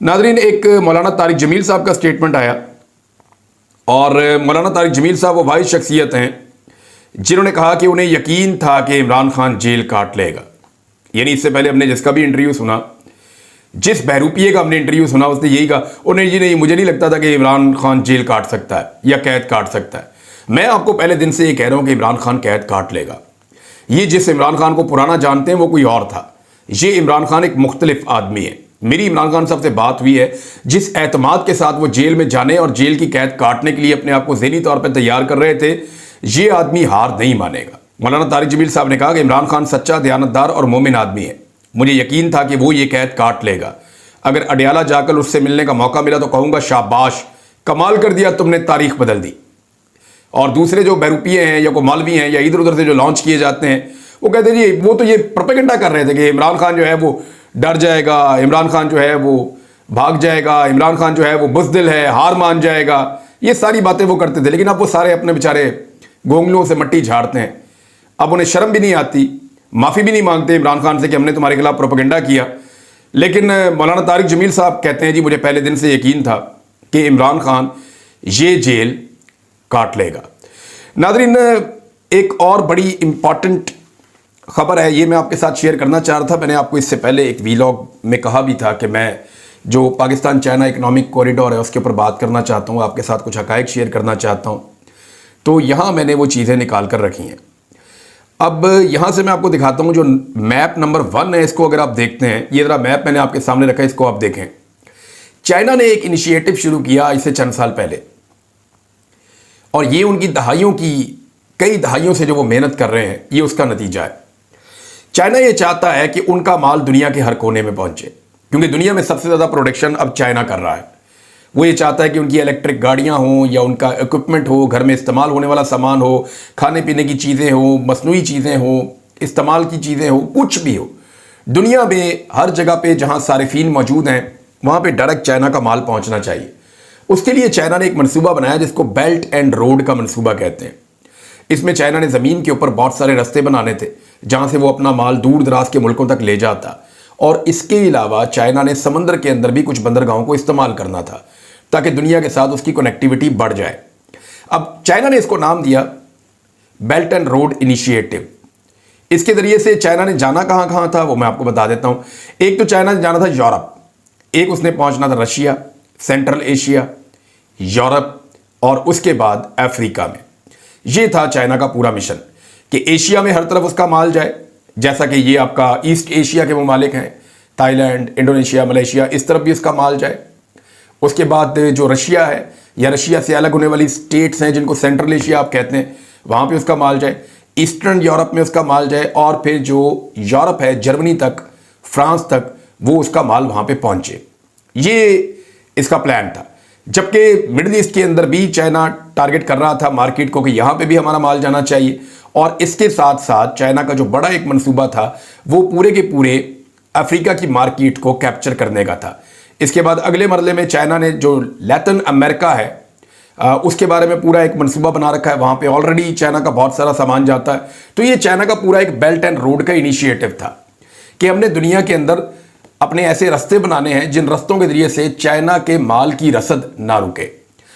Nadreen, एक मौलाना तारिक जमील साहब का स्टेटमेंट आया और मौलाना तारिक जमील साहब वो भाई शख्सियत हैं जिन्होंने कहा कि उन्हें यकीन था कि इमरान खान जेल काट लेगा। यानी इससे पहले हमने जिसका भी इंटरव्यू सुना, जिस बहरूपिये का हमने इंटरव्यू सुना, उसने यही कहा, उन्हें जी नहीं, मुझे नहीं लगता था कि इमरान खान जेल काट सकता है या कैद काट सकता है। मैं आपको पहले दिन से ये कह रहा हूँ कि इमरान खान कैद काट लेगा। ये जिस इमरान खान को पुराना जानते हैं वो कोई और था, ये इमरान खान एक मुख्तलिफ आदमी है। मेरी इमरान खान साहब से बात हुई है, जिस एतमाद के साथ वो जेल में जाने और जेल की कैद काटने के लिए अपने आप को ज़हनी तौर पर तैयार कर रहे थे, ये आदमी हार नहीं मानेगा। मौलाना तारिक जमील साहब ने कहा कि इमरान खान सच्चा, दयानतदार और मोमिन आदमी है। मुझे यकीन था कि वो ये कैद काट लेगा। अगर अडियाला जाकर उससे मिलने का मौका मिला तो कहूँगा शाबाश, कमाल कर दिया तुमने, तारीख बदल दी। और दूसरे जो बहरूपिये हैं या को मौलवी हैं या इधर उधर से जो लॉन्च किए जाते हैं, वो कहते हैं जी वो तो ये प्रोपेगेंडा कर रहे थे कि इमरान खान जो है वो डर जाएगा, इमरान खान जो है वो भाग जाएगा, इमरान खान जो है वो बुज़दिल है, हार मान जाएगा। ये सारी बातें वो करते थे, लेकिन अब वो सारे अपने बेचारे गोंगलों से मट्टी झाड़ते हैं। अब उन्हें शर्म भी नहीं आती, माफ़ी भी नहीं मांगते इमरान खान से कि हमने तुम्हारे खिलाफ प्रोपेगेंडा किया। लेकिन मौलाना तारिक जमील साहब कहते हैं जी मुझे पहले दिन से यकीन था कि इमरान खान ये जेल काट लेगा। नादरीन, एक और बड़ी इंपॉर्टेंट खबर है, ये मैं आपके साथ शेयर करना चाह रहा था। मैंने आपको इससे पहले एक वीलॉग में कहा भी था कि मैं जो पाकिस्तान चाइना इकोनॉमिक कॉरिडोर है उसके ऊपर बात करना चाहता हूँ, आपके साथ कुछ हकायक शेयर करना चाहता हूँ। तो यहाँ मैंने वो चीज़ें निकाल कर रखी हैं। अब यहाँ से मैं आपको दिखाता हूँ जो मैप नंबर 1 है, इसको अगर आप देखते हैं, ये ज़रा मैप मैंने आपके सामने रखा है, इसको आप देखें। चाइना ने एक इनिशिएटिव शुरू किया इससे चंद साल पहले, और ये उनकी दहाइयों की, कई दहाइयों से जो वो मेहनत कर रहे हैं, ये उसका नतीजा है। चाइना ये चाहता है कि उनका माल दुनिया के हर कोने में पहुंचे, क्योंकि दुनिया में सबसे ज़्यादा प्रोडक्शन अब चाइना कर रहा है। वो ये चाहता है कि उनकी इलेक्ट्रिक गाड़ियां हों या उनका इक्विपमेंट हो, घर में इस्तेमाल होने वाला सामान हो, खाने पीने की चीज़ें हो, मसनूई चीज़ें हो, इस्तेमाल की चीज़ें हो, कुछ भी हो, दुनिया में हर जगह पे जहाँ सारिफीन मौजूद हैं वहाँ पे डायरेक्ट चाइना का माल पहुँचना चाहिए। उसके लिए चाइना ने एक मनसूबा बनाया जिसको बेल्ट एंड रोड का मनसूबा कहते हैं। इसमें चाइना ने ज़मीन के ऊपर बहुत सारे रास्ते बनाने थे जहाँ से वो अपना माल दूर दराज के मुल्कों तक ले जाता, और इसके अलावा चाइना ने समंदर के अंदर भी कुछ बंदरगाहों को इस्तेमाल करना था ताकि दुनिया के साथ उसकी कनेक्टिविटी बढ़ जाए। अब चाइना ने इसको नाम दिया बेल्ट एंड रोड इनिशिएटिव। इसके ज़रिए से चाइना ने जाना कहाँ कहाँ था वो मैं आपको बता देता हूँ। एक तो चाइना ने जाना था यूरोप, एक उसने पहुँचना था रशिया, सेंट्रल एशिया, यूरोप और उसके बाद अफ्रीका में। ये था चाइना का पूरा मिशन कि एशिया में हर तरफ उसका माल जाए, जैसा कि ये आपका ईस्ट एशिया के ममालिक हैं, थाईलैंड, इंडोनेशिया, मलेशिया, इस तरफ भी उसका माल जाए। उसके बाद जो रशिया है या रशिया से अलग होने वाली स्टेट्स हैं जिनको सेंट्रल एशिया आप कहते हैं, वहाँ पे उसका माल जाए। ईस्टर्न यूरोप में उसका माल जाए, और फिर जो यूरोप है, जर्मनी तक, फ्रांस तक, वो उसका माल वहाँ पे पहुँचे। ये इसका प्लान था। जबकि मिडिल ईस्ट के अंदर भी चाइना टारगेट कर रहा था मार्केट को कि यहाँ पे भी हमारा माल जाना चाहिए, और इसके साथ साथ चाइना का जो बड़ा एक मंसूबा था वो पूरे के पूरे अफ्रीका की मार्केट को कैप्चर करने का था। इसके बाद अगले मरले में चाइना ने जो लैटिन अमेरिका है उसके बारे में पूरा एक मंसूबा बना रखा है। वहाँ पे ऑलरेडी चाइना का बहुत सारा सामान जाता है। तो ये चाइना का पूरा एक बेल्ट एंड रोड का इनिशिएटिव था कि हमने दुनिया के अंदर अपने ऐसे रास्ते बनाने हैं जिन रास्तों के जरिए से चाइना के माल की रसद ना रुके,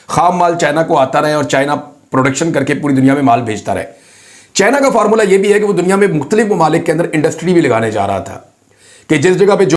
खाम माल चाइना को आता रहे और चाइना प्रोडक्शन करके पूरी दुनिया में माल भेजता रहे। चाइना का फार्मूला ये भी है कि वो दुनिया में मुख्तलिफ ममालिक के अंदर इंडस्ट्री भी लगाने जा रहा था कि जिस जगह पे